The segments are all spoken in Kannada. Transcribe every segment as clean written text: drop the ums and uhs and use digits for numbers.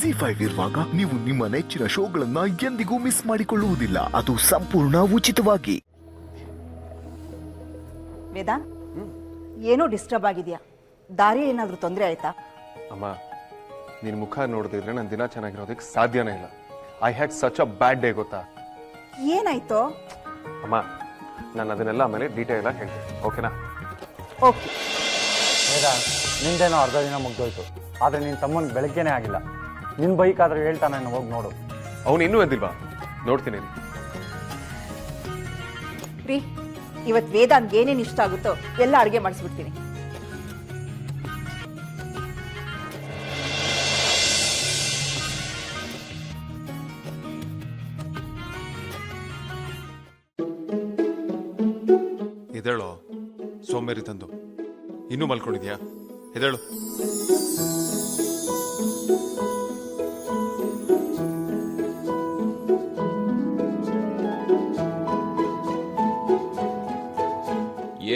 ZEE5 ಇರುವಾಗ ನೀವು ನಿಮ್ಮ ನೆಚ್ಚಿನ ಶೋಗಳನ್ನ ಎಂದಿಗೂ ಮಿಸ್ ಮಾಡಿಕೊಳ್ಳುವುದಿಲ್ಲ. ಅದು ಸಂಪೂರ್ಣ ಉಚಿತವಾಗಿ. ವೇದಾಂತ್, ಏನೋ ಡಿಸ್ಟರ್ಬ್ ಆಗಿದೆಯಾ? ದಾರಿಯಲ್ಲಿ ಏನಾದರೂ ತೊಂದರೆ ಆಯ್ತಾ? ಅಮ್ಮ, ನಿನ್ನ ಮುಖ ನೋಡಿದ್ರೆ ನನ್ನ ದಿನ ಚೆನ್ನಾಗಿರೋದಕ್ಕೆ ಸಾಧ್ಯನೇ ಇಲ್ಲ. I had such a bad day, ಗೊತ್ತಾ? ಏನಾಯ್ತು? ಅಮ್ಮ, ನಾನು ಅದನ್ನೆಲ್ಲ ಆಮೇಲೆ ಡೀಟೇಲ್ ಆಗಿ ಹೇಳ್ತೀನಿ, ಓಕೆನಾ? ಓಕೆ. ವೇದಾಂತ್, ನಿಂದೇನೋ ಅರ್ಧ ದಿನ ಮುಗ್ದೋಯ್ತು, ಆದರೆ ನಿನ್ನ ತಮ್ಮನ ಬೆಳಗ್ಗೆನೇ ಆಗಿಲ್ಲ. ನಿನ್ನ ಬೈಕ್ ಆದ್ರೆ ಹೇಳ್ತಾನೆ, ಹೋಗಿ ನೋಡು. ಅವನು ಇನ್ನೂ ಅಂದಿಲ್ವಾ? ನೋಡ್ತೀನಿ ರೀ, ಇವತ್ತು ವೇದಾಂತ್ಗೆ ಏನೇನು ಇಷ್ಟ ಆಗುತ್ತೋ ಎಲ್ಲ ಅಡುಗೆ ಮಾಡಿಸ್ಬಿಡ್ತೀನಿ. ಎದೇಳು, ಸೋಂಬೇರಿ ತಂದು ಇನ್ನೂ ಮಲ್ಕೊಂಡಿದ್ಯಾ? ಎದೇಳು.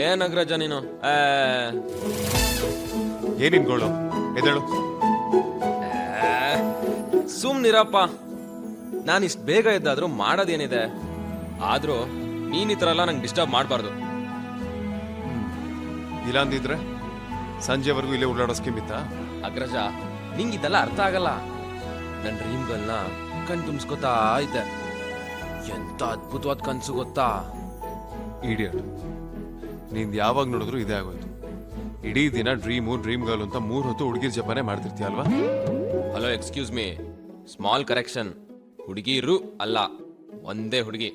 ಏನ್ ಅಗ್ರಜ ನೀನು? ಏನಿನ್ ಗೋಳು? ಎದೇಳು. ಸುಮ್ನಿರಪ್ಪ. ನಾನು ಇಷ್ಟು ಬೇಗ ಎದ್ದಾದ್ರೂ ಮಾಡೋದೇನಿದೆ? ಆದ್ರೂ ನೀನ್ ಈ ಥರ ಎಲ್ಲ ನಂಗೆ ಡಿಸ್ಟರ್ಬ್ ಮಾಡಬಾರ್ದು. ಇಲ್ಲ ಅಂದಿದ್ರೆ ಸಂಜೆವರೆಗೂ ಇಲ್ಲೇ ಉಳ್ಳಾಡೋ ಸ್ಕೀಮ್ ಇತ್ತಾ? ಅಗ್ರಜ, ನಿಂಗೆ ಇದೆಲ್ಲ ಅರ್ಥ ಆಗಲ್ಲ. ನನ್ನ ಡ್ರೀಮ್ಗಳನ್ನ ಕಣ್ ತುಂಬಿಸ್ಕೊತಾ ಇದ್ದೆ. ಎಂತ ಅದ್ಭುತವಾದ ಕನ್ಸು ಗೊತ್ತಾ? ಇಡಿಯಟ್, ನೀನ್ ಯಾವಾಗ ನೋಡಿದ್ರು ಇದೇ ಆಗೋಯ್ತು. ಇಡೀ ದಿನ ಡ್ರೀಮ್ ಗರ್ಲ್ ಅಂತ 3 ಹೊತ್ತು ಹುಡುಗಿರ್ ಜಪಾನೇ ಮಾಡ್ತಿರ್ತೀಯ ಅಲ್ವಾ? Hello, excuse me, small correction. ಹುಡುಗಿರು ಅಲ್ಲ, ಒಂದೇ ಹುಡುಗಿ,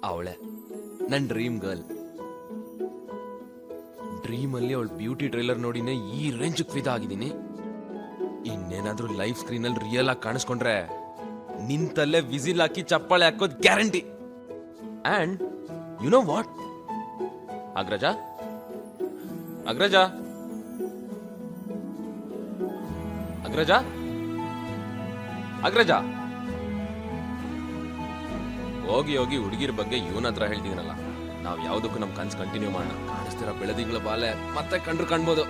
ಅವಳೆ ನನ್ನ ಡ್ರೀಮ್ ಗರ್ಲ್. ಡ್ರೀಮಲ್ಲಿ ಅವಳ ಬ್ಯೂಟಿ ಟ್ರೈಲರ್ ನೋಡಿನೇ ಈ ರೇಂಜ್ ಫಿದಾ ಆಗಿದ್ದೀನಿ. ಇನ್ನೇನಾದ್ರೂ ಲೈವ್ ಸ್ಕ್ರೀನಲ್ಲಿ ರಿಯಲ್ ಆಗಿ ಕಾಣಿಸ್ಕೊಂಡ್ರೆ ನಿಂತಲ್ಲೇ ವಿಸಿಲ್ ಹಾಕಿ ಚಪ್ಪಾಳೆ ಹಾಕೋದ್ guarantee. And you know what Agraja, Agraja, Agraja, Agraja, ಹೋಗಿ ಹೋಗಿ ಹುಡುಗಿರ ಬಗ್ಗೆ ಇವನ ಹತ್ರ ಹೇಳ್ತಿದ್ದೀನಲ್ಲ. ನಾವ್ ಯಾವ್ದಕ್ಕೂ ನಮ್ ಕನ್ಸ್ ಕಂಟಿನ್ಯೂ ಮಾಡೋಣ. ಕಾಣಿಸ್ತಿರೋ ಬೆಳೆದಿಂಗಳ ಬಾಲೆ ಮತ್ತೆ ಕಂಡ್ರು ಕಾಣ್ಬೋದು.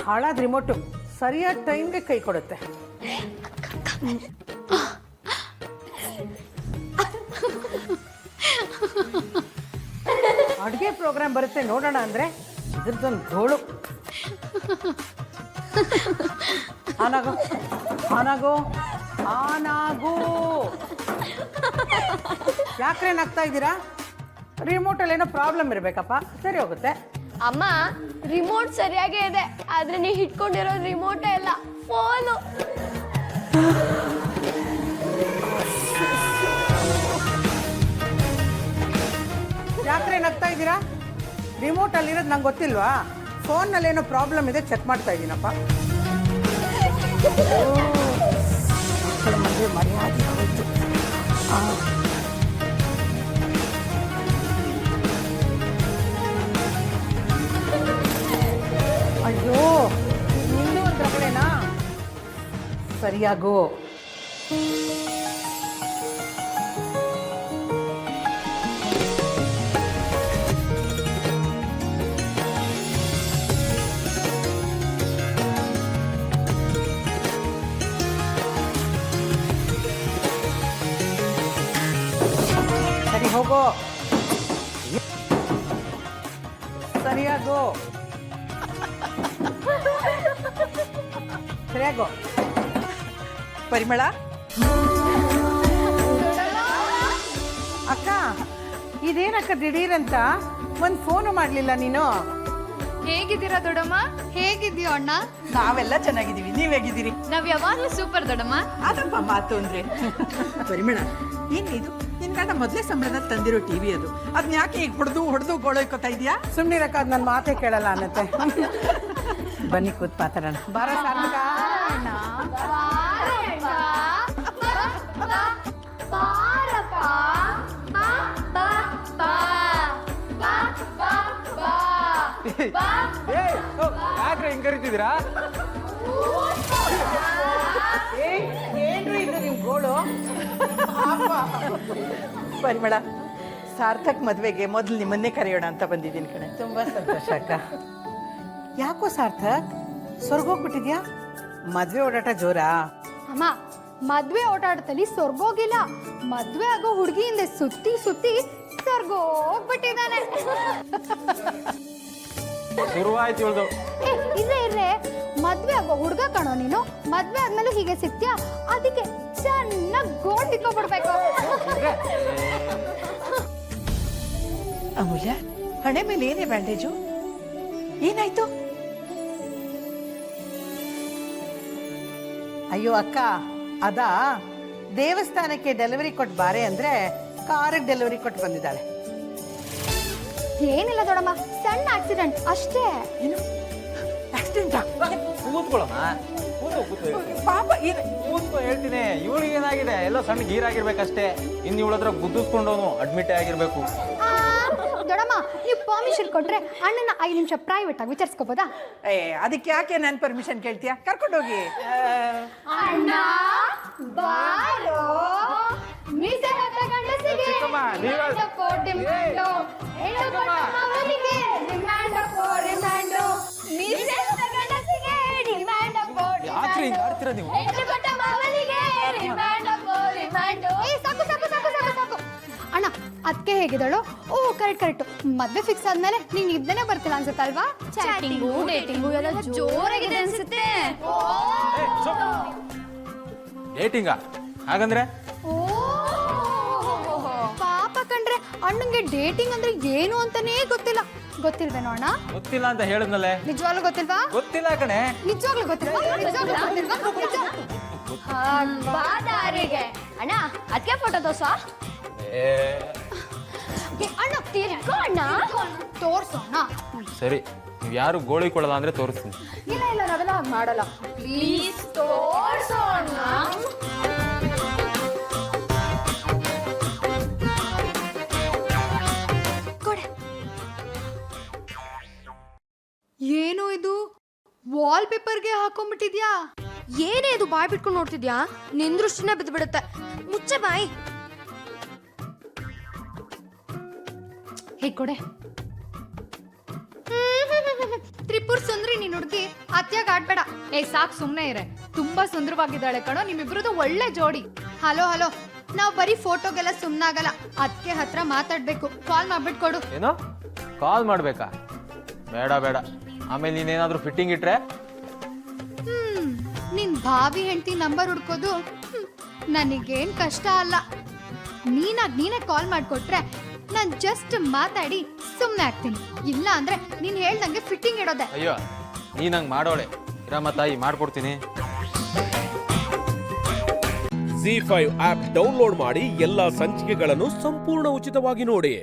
ಹಾಳಾದ ರಿಮೋಟು ಸರಿಯಾದ ಟೈಮ್ಗೆ ಕೈ ಕೊಡುತ್ತೆ. ಅಡುಗೆ ಪ್ರೋಗ್ರಾಮ್ ಬರುತ್ತೆ ನೋಡೋಣ ಅಂದ್ರೆ ಇದ್ರದ್ದೊಂದು ಗೋಳು. ಆನಾಗೋ ಆನಾಗೋ ಆನಾಗೋ. ಯಾಕ್ರೆ ನಗ್ತಾ ಇದ್ದೀರಾ? ರಿಮೋಟಲ್ಲಿ ಏನೋ ಪ್ರಾಬ್ಲಮ್ ಇರಬೇಕಪ್ಪ, ಸರಿ ಹೋಗುತ್ತೆ. ಅಮ್ಮ, ರಿಮೋಟ್ ಸರಿಯಾಗೇ ಇದೆ, ಆದ್ರೆ ನೀವು ಇಟ್ಕೊಂಡಿರೋ ರಿಮೋಟೇ ಇಲ್ಲ, ಫೋನು. ಯಾಕ್ರೆ ನಗ್ತಾ ಇದ್ದೀರಾ? ರಿಮೋಟ್ ಅಲ್ಲಿರೋದು ನಂಗೆ ಗೊತ್ತಿಲ್ವಾ? ಫೋನ್ನಲ್ಲಿ ಏನೋ ಪ್ರಾಬ್ಲಮ್ ಇದೆ, ಚೆಕ್ ಮಾಡ್ತಾ ಇದ್ದೀನಪ್ಪ. ಮರ್ಯಾದೆ ಹೋಯ್ತು. ಅಯ್ಯೋ, ಇನ್ನೂ ಒಂದು ರಗಳೆನಾ? ಸರಿಯಾಗೋ. ಸರಿ ಹೋಗೋ, ಸರಿಯಾಗೋ, ಸರಿಯಾಗೋ. ಪರಿಮಳ, ಅಕ್ಕ, ಇದೇನಕ್ಕ ದಿಢೀರಂತ ಒಂದು ಫೋನು ಮಾಡಲಿಲ್ಲ ನೀನು? ಹೇಗಿದ್ದೀರಾ ದೊಡ್ಡಮ್ಮ? ಹೇಗಿದ್ದೀಯೋ ಅಣ್ಣ? ನಾವೆಲ್ಲ ಚೆನ್ನಾಗಿದ್ದೀವಿ, ನೀವ್ ಹೇಗಿದ್ದೀರಿ? ನಾವ್ ಯಾವಾಗ್ಲೂ ಸೂಪರ್ ದೊಡ್ಡಮ್ಮ. ಅದಪ್ಪ ಮಾತು ಅಂದ್ರೆ. ಪರಿಮಳ, ಏನಿದು? ನಿನ್ ಗಂಡ ಮೊದಲೇ ಸಂಬಳದಲ್ಲಿ ತಂದಿರೋ ಟಿವಿ ಅದು, ಅದನ್ನ ಯಾಕೆ ಈಗ ಹೊಡೆದು ಗೋಳೈಕೋತಾ ಇದೆಯಾ? ಸುಮ್ಮನಿರಕ್ಕ, ಅದು ನನ್ನ ಮಾತೇ ಕೇಳಲ್ಲ ಅನ್ನತ್ತೆ. ಬನ್ನಿ ಕೂತ್ ಮಾತಾಡೋಣ. ಬಾರ ಸಾರ್ಥಕ. ಯಾಕ್ರೆ ಹಿಂಗ್ ಕರಿತಿದ್ದೀರಾ? ಏನ್ರಿ ಇದು ನಿಮ್ ಗೋಳು? ಪರಿಮಳ, ಸಾರ್ಥಕ್ ಮದ್ವೆಗೆ ಮೊದಲು ನಿಮ್ಮನ್ನೇ ಕರೆಯೋಣ ಅಂತ ಬಂದಿದ್ದೀನಿ ಕಣೆ. ತುಂಬಾ ಸಂತೋಷ ಅಕ್ಕ. ಯಾಕೋ ಸಾರ್ಥಕ್ ಸ್ವರ್ಗೋಗ್ಬಿಟ್ಟಿದ್ಯಾ? ಮದ್ವೆ ಓಡಾಟ ಜೋರಾ? ಅಮ್ಮ, ಮದ್ವೆ ಓಡಾಟದಲ್ಲಿ ಸ್ವರ್ಗೋಗಿಲ್ಲ. ಮದ್ವೆ ಆಗೋ ಹುಡುಗಿಯಿಂದ ಸುತ್ತಿ ಸುತ್ತಿ ಸ್ವರ್ಗೋಗ್ಬಿಟ್ಟಿದ್ದಾನೆ. ಶುರುವಾಯ್ತು ಇವಳ್ದು. ಇರ್ರೆ ಮದ್ವೆ ಆಗೋ ಹುಡುಗ ಕಾಣೋ ನೀನು. ಮದ್ವೆ ಆದ್ಮೇಲೆ ಹೀಗೆ ಸಿಗ್ತೀಯಾ? ಅದಕ್ಕೆ ಚೆನ್ನಾಗಿ ಗೋಲ್ಡ್ ಇಟ್ಕೊಬಿಡ್ಬೇಕು. ಅಮೂಲ್ಯ, ಹಣೆ ಮೇಲೆ ಏನೇ ಬ್ಯಾಂಡೇಜು? ಏನಾಯ್ತು? ಅಯ್ಯೋ ಅಕ್ಕ, ಅದಾ ದೇವಸ್ಥಾನಕ್ಕೆ ಡೆಲಿವರಿ ಕೊಟ್ಟು ಬಾರೆ ಅಂದ್ರೆ ಕಾರಿಗೆ ಡೆಲಿವರಿ ಕೊಟ್ಟು ಬಂದಿದ್ದಾಳೆ. ಏನಿಲ್ಲ ದೊಡಮ್ಮ, ಸಣ್ಣ ಆಕ್ಸಿಡೆಂಟ್ ಅಷ್ಟೇ. ಏನು ಆಕ್ಸಿಡೆಂಟಾ? ಕೂತ್ಕೊಳ್ಳಮ್ಮ, ಪಾಪ ಏನು? ಕೂತ್ಕೊ ಹೇಳ್ತೀನಿ. ಇವಳಿಗೆ ಏನಾಗಿದೆ? ಎಲ್ಲ ಸಣ್ಣ ಗೀರಾಗಿರ್ಬೇಕಷ್ಟೇ. ಇನ್ನು ಇವಳ ಹತ್ರ ಗುದ್ದಿಸ್ಕೊಂಡವನು ಅಡ್ಮಿಟ್ ಆಗಿರ್ಬೇಕು. ಆ, ದೊಡಮ್ಮ, ನೀವು ಪರ್ಮಿಷನ್ ಕೊಟ್ರೆ ಅಣ್ಣನ 5 ನಿಮಿಷ ಪ್ರೈವೇಟ್ ಆಗಿ ವಿಚಾರಿಸ್ಕೋಬೋದಾ? ಅದಕ್ಕೆ ಯಾಕೆ ನಾನು ಪರ್ಮಿಷನ್ ಕೇಳ್ತೀಯ? ಕರ್ಕೊಂಡೋಗಿ. ಅಣ್ಣ ಬಾರೋ, ಮೀಸೆ ಹತ್ತ ಗಂಡಸಿಗೆ ಡಿಮ್ಯಾಂಡ್ ಅಪ್ಪೋ ಡಿಮ್ಯಾಂಡು, ಹೆಣ್ಣು ಕೊಟ್ಟ ಮಗನಿಗೆ ಡಿಮ್ಯಾಂಡ್ ಅಪ್ಪೋ ಡಿಮ್ಯಾಂಡು, ಮೀಸೆ ಹತ್ತ ಗಂಡಸಿಗೆ ಡಿಮ್ಯಾಂಡ್ ಅಪ್ಪೋ ಯಾಕ್ರಿ ಹಿಂಗ್ ಆಡ್ತೀರಾ ನೀವು? ಹೆಣ್ಣು ಕೊಟ್ಟ ಮಗನಿಗೆ ಡಿಮ್ಯಾಂಡ್ ಅಪ್ಪೋ ಡಿಮ್ಯಾಂಡು. ಸಾಕು ಸಾಕು ಸಾಕು ಸಾಕು ಸಾಕು. ಅಣ್ಣ, ಅದಕ್ಕೆ ಹೇಗಿದಳು? ಓ ಕರೆಕ್ಟ್. ಮದ್ವೆ ಫಿಕ್ಸ್ ಆದ್ಮೇಲೆ ನೀನ್ ಇದ್ದನೇ ಬರ್ತಿಲ್ಲ ಅನ್ಸುತ್ತಲ್ವಾ? ಚಾಟಿಂಗು ಡೇಟಿಂಗು ಎಲ್ಲ ಜೋರಾಗಿದೆ ಅನ್ಸುತ್ತೆ. ಡೇಟಿಂಗ ಹಾಗಂದ್ರೆ? ಓ ಪಾಪ ಕಣ್ರೆ, ಅಣ್ಣಂಗೆ ಡೇಟಿಂಗ್ ಅಂದ್ರೆ ಏನು ಅಂತಾನೇ ಗೊತ್ತಿಲ್ವೇನೋ ಅಣ್ಣ? ಗೊತ್ತಿಲ್ಲ ಅಂತ ಹೇಳಿದ್ನಲ್ಲೇ. ನಿಜವಾಗ್ಲೂ ಗೊತ್ತಿಲ್ವಾ? ಗೊತ್ತಿಲ್ಲ ಕಣೆ. ನಿಜವಾಗ್ಲೂ ಗೊತ್ತಿಲ್ವಾ? ಬಾದಾರಿಗೆ ಅಣ್ಣ ಅದಕ್ಕೆ ಫೋಟೋ ತೋರ್ಸ. ಅಣ್ಣ ತಿರ್ಕೋ ಅಣ್ಣ, ತೋರ್ಸು ಅಣ್ಣ. ಸರಿ, ನೀವು ಯಾರು ಗೋಳಿ ಕೊಡಲ್ಲ ಅಂದ್ರೆ ತೋರಿಸ್ತೀನಿ. ಇಲ್ಲ ನಾವೆಲ್ಲ ಹಾಗೆ ಮಾಡಲ್ಲ. ಪ್ಲೀಸ್ ತೋರ್ಸು ಅಣ್ಣ. ಏನು ಇದು? ವಾಲ್ ಪೇಪರ್ಗೆ ಹಾಕೊಂಡ್ಬಿಟ್ಟಿದ್ಯಾ? ಏನೇ ಇದು ಬಾಯ್ ಬಿಟ್ಕೊಂಡು ನೋಡ್ತಿದ್ಯಾ? ನಿನ್ ದೃಷ್ಟಿನೇ ಬಿದ್ದುಬಿಡುತ್ತೆ. ಮುಚ್ಚೆ ಬಾಯಿ. ಕೊಡೆ. ತ್ರಿಪುರ್ ಸುಂದ್ರಿ ನೀನ್ ಹುಡುಗಿ, ಅತ್ಯಾಗ ಆಡ್ಬೇಡ. ಸಾಕ್ ಸುಮ್ನೆ ಇರೆ. ತುಂಬಾ ಸುಂದರವಾಗಿದ್ದಾಳೆ ಕಣೋ, ನಿಮ್ಮಿಬ್ರದ್ದು ಒಳ್ಳೆ ಜೋಡಿ. ಹಲೋ ನಾವ್ ಬರೀ ಫೋಟೋಗೆಲ್ಲ ಸುಮ್ನಾಗಲ್ಲ, ಅದಕ್ಕೆ ಹತ್ರ ಮಾತಾಡ್ಬೇಕು. ಕಾಲ್ ಮಾಡ್ಬಿಟ್ಟು ಕೊಡು. ಏನೋ ಕಾಲ್ ಮಾಡ್ಬೇಕಾ? ಬೇಡ. ಆಮೇಲೆ ನೀನೇನಾದ್ರೂ ಫಿಟ್ಟಿಂಗ್ ಇಟ್ರೆ? ನಿನ್ ಭಾವಿ ಹೆಂಡತಿ ನಂಬರ್ ಹುಡ್ಕೋದು ನನಗೇನ್ ಕಷ್ಟ ಅಲ್ಲ. ನೀನೇ ಕಾಲ್ ಮಾಡ್ಕೊಟ್ರೆ ನಾನ್ ಜಸ್ಟ್ ಮಾತಾಡಿ ಸುಮ್ನೆ ಆಗ್ತೀನಿ. ಇಲ್ಲ ಅಂದ್ರೆ ನೀನ್ ಹೇಳ್ದಂಗೆ ಫಿಟ್ಟಿಂಗ್ ಇಡೋದೆ. ಅಯ್ಯೋ, ನೀನ್ ಹಂಗ್ ಮಾಡೋಳೆ. ಇರಮ್ಮ ತಾಯಿ, ಮಾಡ್ಕೊಡ್ತೀನಿ. ZEE5 ಆಪ್ ಡೌನ್ಲೋಡ್ ಮಾಡಿ ಎಲ್ಲಾ ಸಂಚಿಕೆಗಳನ್ನು ಸಂಪೂರ್ಣ ಉಚಿತವಾಗಿ ನೋಡಿ.